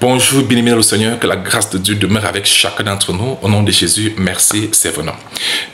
Bonjour, bien-aimés dans le Seigneur, que la grâce de Dieu demeure avec chacun d'entre nous. Au nom de Jésus, merci, c'est venant.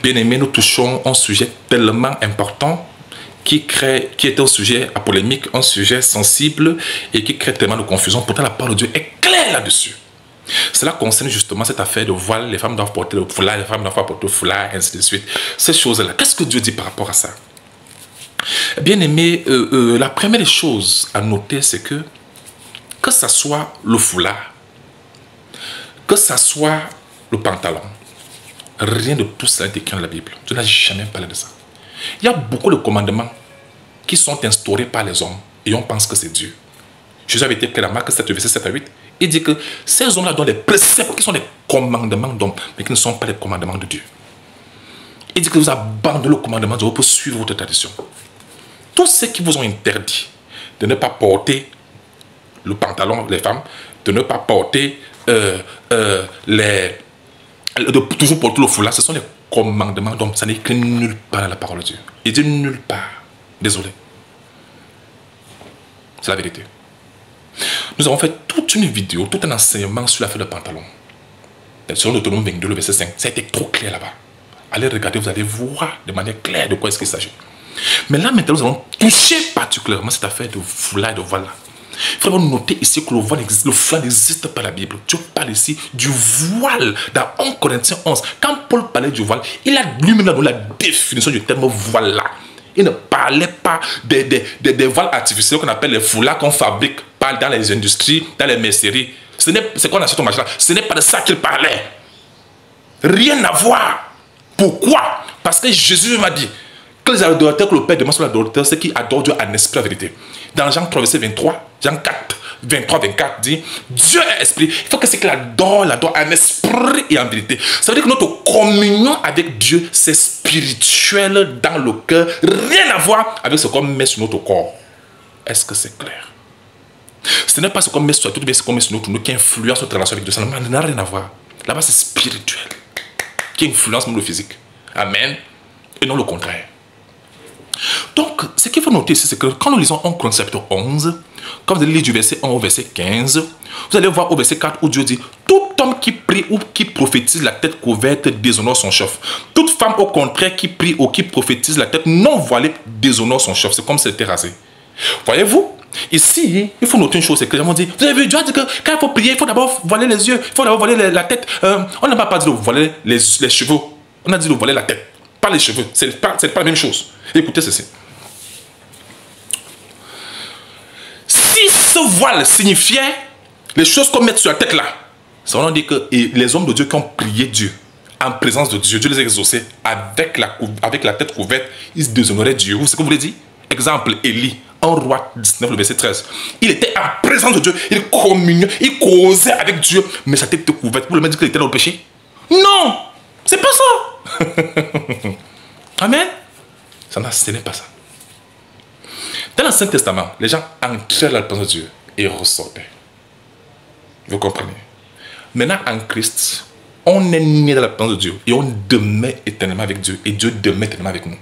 Bien-aimés, nous touchons un sujet tellement important qui est un sujet à polémique, un sujet sensible et qui crée tellement de confusion. Pourtant, la parole de Dieu est claire là-dessus. Cela concerne justement cette affaire de voile. Les femmes doivent porter le foulard, les femmes doivent porter le foulard, ainsi de suite. Ces choses-là, qu'est-ce que Dieu dit par rapport à ça? Bien-aimés, la première chose à noter, c'est que ce soit le foulard, que ce soit le pantalon, rien de tout ça est écrit dans la Bible. Dieu n'a jamais parlé de ça. Il y a beaucoup de commandements qui sont instaurés par les hommes et on pense que c'est Dieu. Jésus avait été clair dans Marc 7, verset 7 à 8. Il dit que ces hommes-là donnent des préceptes qui sont des commandements d'hommes, mais qui ne sont pas des commandements de Dieu. Il dit que vous abandonnez le commandement de Dieu pour suivre votre tradition. Tous ceux qui vous ont interdit de ne pas porter le pantalon, les femmes, de ne pas porter de toujours porter le foulard, ce sont des commandements d'hommes. Ça n'est écrit nulle part dans la parole de Dieu. Il dit nulle part. Désolé. C'est la vérité. Nous avons fait toute une vidéo, tout un enseignement sur l'affaire de pantalon. Sur Deutéronome 22, le verset 5. Ça a été trop clair là-bas. Allez regarder, vous allez voir de manière claire de quoi est-ce qu'il s'agit. Mais là, maintenant, nous allons toucher particulièrement cette affaire de foulard et de voile là. Il faut noter ici que le voile existe, le foulard n'existe pas dans la Bible. Dieu parle ici du voile dans 1 Corinthiens 11. Quand Paul parlait du voile, il a lui-même donné la définition du terme voile là. Il ne parlait pas des voiles artificiels qu'on appelle les foulards qu'on fabrique dans les industries, dans les merceries. C'est qu'on achète au marché là. Ce n'est pas de ça qu'il parlait. Rien à voir. Pourquoi? Parce que Jésus m'a dit que les adorateurs que le Père demande sur l'adorateur, c'est qui adore Dieu en esprit, la vérité. Dans Jean 3, verset 23, Jean 4, 23, 24 dit Dieu est esprit. Il faut que c'est qu'il adore en esprit et en vérité. Ça veut dire que notre communion avec Dieu, c'est spirituel dans le cœur. Rien à voir avec ce qu'on met sur notre corps. Est-ce que c'est clair? Ce n'est pas ce qu'on met sur tout, mais ce qu'on met sur notre qui influence notre relation avec Dieu. Ça n'a rien à voir. Là-bas, c'est spirituel. Qui influence même le physique. Amen. Et non le contraire. Donc, ce qu'il faut noter ici, c'est que quand nous lisons 1 Corinthiens chapitre 11, quand vous allez lire du verset 1 au verset 15, vous allez voir au verset 4 où Dieu dit « Tout homme qui prie ou qui prophétise la tête couverte déshonore son chef. Toute femme au contraire qui prie ou qui prophétise la tête non voilée déshonore son chef. » C'est comme si elle était rasée. Voyez-vous? Ici, il faut noter une chose, c'est que les gens dit, vous avez vu, Dieu a dit que quand il faut prier, il faut d'abord voiler les yeux, il faut d'abord voiler la tête. On n'a pas dit de voiler les cheveux, on a dit de voiler la tête, pas les cheveux. C'est pas la même chose. Écoutez ceci. Si ce voile signifiait les choses qu'on met sur la tête là, ça veut dire que les hommes de Dieu qui ont prié Dieu, en présence de Dieu, Dieu les a exaucés avec la tête couverte, ils déshonoraient Dieu. Vous savez ce que vous voulez dire? Exemple, Élie, 1 Roi 19, le verset 13. Il était en présence de Dieu, il communiait, il causait avec Dieu, mais sa tête était couverte. Vous voulez me dire qu'il était dans le péché? Non! C'est pas ça! Amen? Ce n'est pas ça. Dans l'Ancien Testament, les gens entraient dans la présence de Dieu et ressortaient. Vous comprenez? Maintenant, en Christ, on est né dans la présence de Dieu et on demeure éternellement avec Dieu et Dieu demeure éternellement avec nous.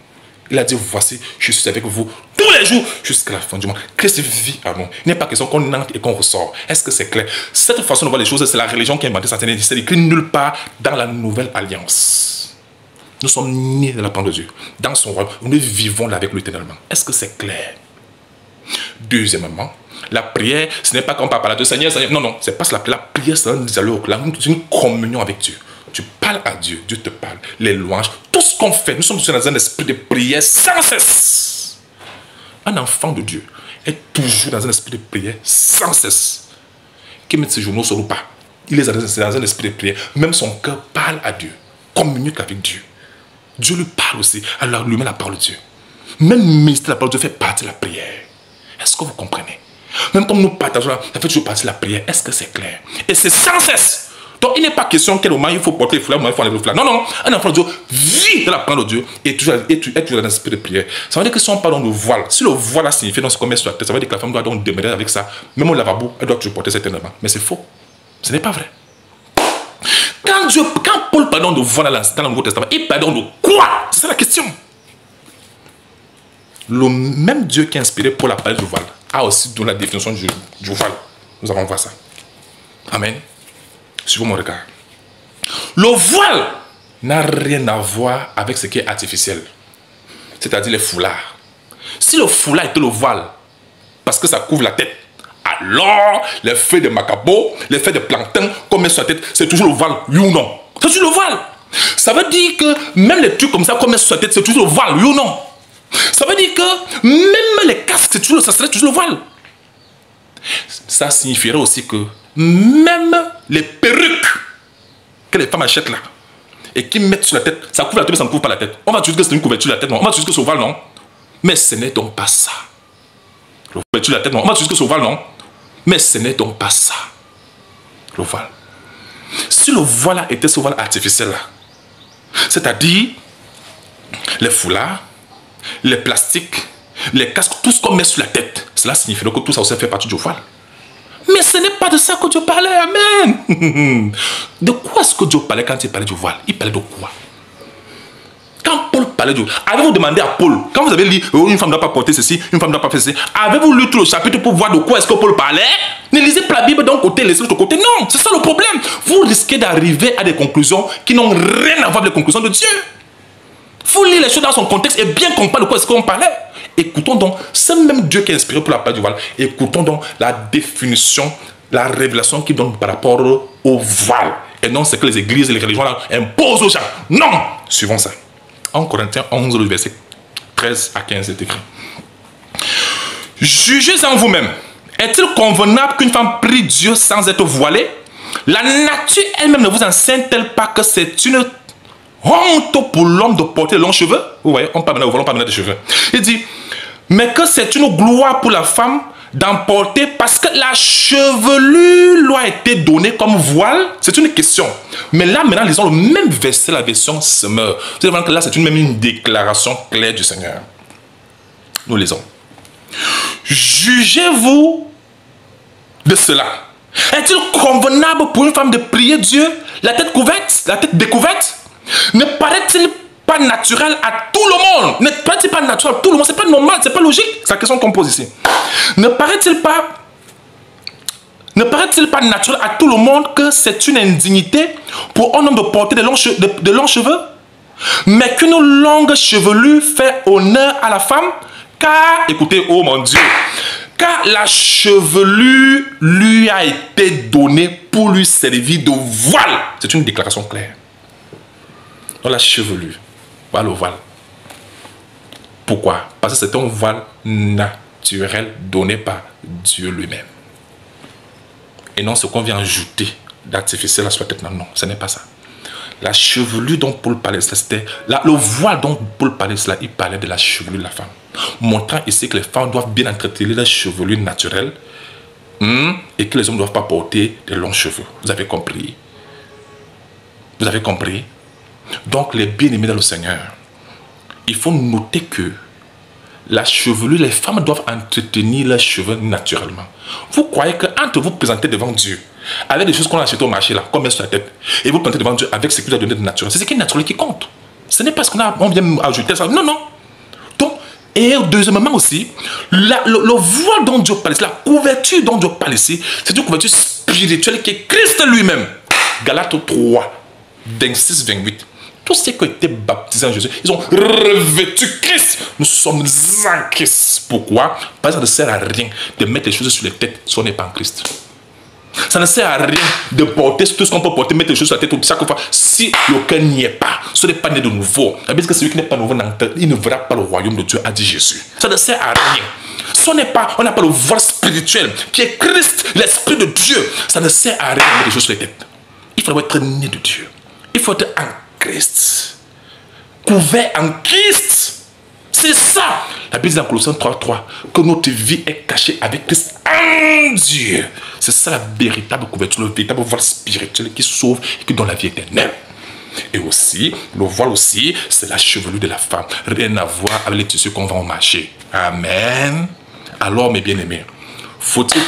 Il a dit, voici, je suis avec vous tous les jours jusqu'à la fin du monde. Christ vit à nous. Il n'est pas question qu'on entre et qu'on ressort. Est-ce que c'est clair? Cette façon de voir les choses, c'est la religion qui a inventé ça. C'est écrit nulle part dans la nouvelle alliance. Nous sommes nés dans la présence de Dieu. Dans son royaume, nous vivons là avec lui éternellement. Est-ce que c'est clair? Deuxièmement, la prière, ce n'est pas qu'on parle à Dieu, Seigneur, Seigneur. Non, non, c'est pas la prière, c'est un dialogue, c'est une communion avec Dieu. Tu parles à Dieu, Dieu te parle. Les louanges, tout ce qu'on fait, nous sommes dans un esprit de prière sans cesse. Un enfant de Dieu est toujours dans un esprit de prière sans cesse. Qu'il mette ses journaux sur ou pas, il est dans un esprit de prière. Même son cœur parle à Dieu, communique avec Dieu. Dieu lui parle aussi, alors lui met la parole de Dieu. Même ministre la parole de Dieu fait partie de la prière. Est-ce que vous comprenez? Même comme nous partageons, ça fait toujours partie de la prière. Est-ce que c'est clair? Et c'est sans cesse. Donc il n'est pas question quel moment il faut porter les foulards, il faut enlever le foulard. Non, non, un enfant de Dieu vit de la parole de Dieu et toujours dans l'esprit de prière. Ça veut dire que si on parle de voile, si le voile a signifié dans ce qu'on met sur la tête, ça veut dire que la femme doit donc demeurer avec ça. Même au lavabo, elle doit toujours porter certainement. Mais c'est faux. Ce n'est pas vrai. Quand Paul pardonne de voile dans le Nouveau Testament, il pardonne de quoi? C'est ça la question. Le même Dieu qui a inspiré Paul à parler du voile a aussi donné la définition du voile. Nous allons voir ça. Amen. Suivez mon regard. Le voile n'a rien à voir avec ce qui est artificiel. C'est-à-dire les foulards. Si le foulard était le voile, parce que ça couvre la tête, alors les feuilles de macabo, les feuilles de plancton qu'on met sur la tête, c'est toujours le voile, oui ou non? C'est toujours le voile. Ça veut dire que même les trucs comme ça qu'on met sur la tête, c'est toujours le voile, oui ou non? Ça veut dire que même les casques, ça serait toujours le voile. Ça signifierait aussi que même les perruques que les femmes achètent là, et qui mettent sur la tête, ça couvre la tête mais ça ne couvre pas la tête. On va dire que c'est une couverture de la tête, non? On va dire que c'est le voile, non? Mais ce n'est donc pas ça. Le couverture de la tête, non? On va dire que c'est le voile, non? Mais ce n'est donc pas ça. Le voile. Si le voile était ce voile artificiel là, c'est-à-dire les foulards, les plastiques, les casques, tout ce qu'on met sur la tête, cela signifierait que tout ça aussi fait partie du voile. Mais ce n'est pas de ça que Dieu parlait, amen. De quoi est-ce que Dieu parlait quand il parlait du voile? Il parlait de quoi? Quand Paul parlait du voile, avez-vous demandé à Paul, quand vous avez lu une femme ne doit pas porter ceci, une femme ne doit pas faire ceci, avez-vous lu tout le chapitre pour voir de quoi est-ce que Paul parlait? Ne lisez pas la Bible d'un côté, laissez l'autre côté. Non, c'est ça le problème. Vous risquez d'arriver à des conclusions qui n'ont rien à voir avec les conclusions de Dieu. Il faut lire les choses dans son contexte et bien comprendre de quoi est-ce qu'on parlait. Écoutons donc, c'est même Dieu qui est inspiré pour la parole du voile. Écoutons donc la définition, la révélation qu'il donne par rapport au voile. Et non, c'est que les églises et les religions là, imposent aux gens. Non! Suivons ça. En Corinthiens 11, le verset 13 à 15, c'est écrit. Jugez en vous-même. Est-il convenable qu'une femme prie Dieu sans être voilée? La nature elle-même ne vous enseigne-t-elle pas que c'est une honte pour l'homme de porter de longs cheveux? Vous voyez, on parle maintenant des cheveux. Il dit, mais que c'est une gloire pour la femme d'en porter parce que la chevelure lui a été donnée comme voile. C'est une question. Mais là, maintenant, lisons le même verset, la version Semeur. Vous allez voir que là, c'est même une déclaration claire du Seigneur. Nous lisons. Jugez-vous de cela. Est-il convenable pour une femme de prier Dieu, la tête couverte, la tête découverte? Ne paraît-il pas naturel à tout le monde? Ne paraît-il pas naturel à tout le monde? C'est pas normal, c'est pas logique. C'est la question qu'on pose ici. Ne paraît-il pas naturel à tout le monde que c'est une indignité pour un homme de porter de longs cheveux, mais qu'une longue chevelure fait honneur à la femme? Car, écoutez, oh mon Dieu, car la chevelure lui a été donnée pour lui servir de voile. C'est une déclaration claire. Donc la chevelure, voilà le voile. Pourquoi? Parce que c'est un voile naturel donné par Dieu lui-même. Et non ce qu'on vient ajouter d'artificiel à sa tête. Non, non, ce n'est pas ça. La chevelure dont Paul parlait, c'était le voile dont Paul parlait, cela, il parlait de la chevelure de la femme. Montrant ici que les femmes doivent bien entretenir la chevelure naturelle et que les hommes ne doivent pas porter de longs cheveux. Vous avez compris? Vous avez compris? Donc, les bien-aimés dans le Seigneur, il faut noter que la chevelure, les femmes doivent entretenir leurs cheveux naturellement. Vous croyez qu'entre vous présenter devant Dieu, avec des choses qu'on a achetées au marché, là, qu'on met sur la tête, et vous présenter devant Dieu avec ce qu'il a donné de naturel, c'est ce qui est naturel qui compte. Ce n'est pas ce qu'on vient ajouter ça. Non, non. Donc, et deuxièmement aussi, le voile dont Dieu parle ici, la couverture dont Dieu parle ici, c'est une couverture spirituelle qui est Christ lui-même. Galates 3, 26-28. Tous ceux qui ont été baptisés en Jésus, ils ont revêtu Christ. Nous sommes en Christ. Pourquoi? Parce que ça ne sert à rien de mettre les choses sur les têtes si on n'est pas en Christ. Ça ne sert à rien de porter tout ce qu'on peut porter, mettre les choses sur la tête chaque fois si le cœur n'y est pas. Ce n'est pas né de nouveau. Parce que celui qui n'est pas nouveau, il ne verra pas le royaume de Dieu, a dit Jésus. Ça ne sert à rien. Si on n'a pas le voile spirituel qui est Christ, l'Esprit de Dieu, ça ne sert à rien de mettre les choses sur les têtes. Il faut être né de Dieu. Il faut être en Christ, couvert en Christ. C'est ça. La Bible dit dans Colossiens 3:3 que notre vie est cachée avec Christ en Dieu. C'est ça la véritable couverture, le véritable voile spirituel qui sauve et qui donne la vie éternelle. Et aussi, le voile aussi, c'est la chevelure de la femme. Rien à voir avec les tissus qu'on vend au marché. Amen. Alors, mes bien-aimés,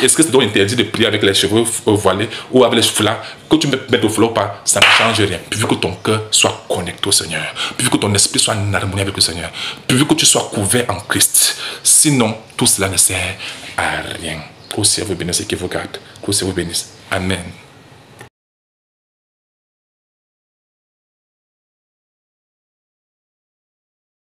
est-ce que c'est donc interdit de prier avec les cheveux voilés ou avec les foulards? Que tu mettes le foulard ou pas, ça ne change rien. Puis que ton cœur soit connecté au Seigneur. Puis que ton esprit soit en harmonie avec le Seigneur. Puis que tu sois couvert en Christ. Sinon, tout cela ne sert à rien. Que le Seigneur vous bénisse et qu'il vous garde. Que le Seigneur vous bénisse. Amen.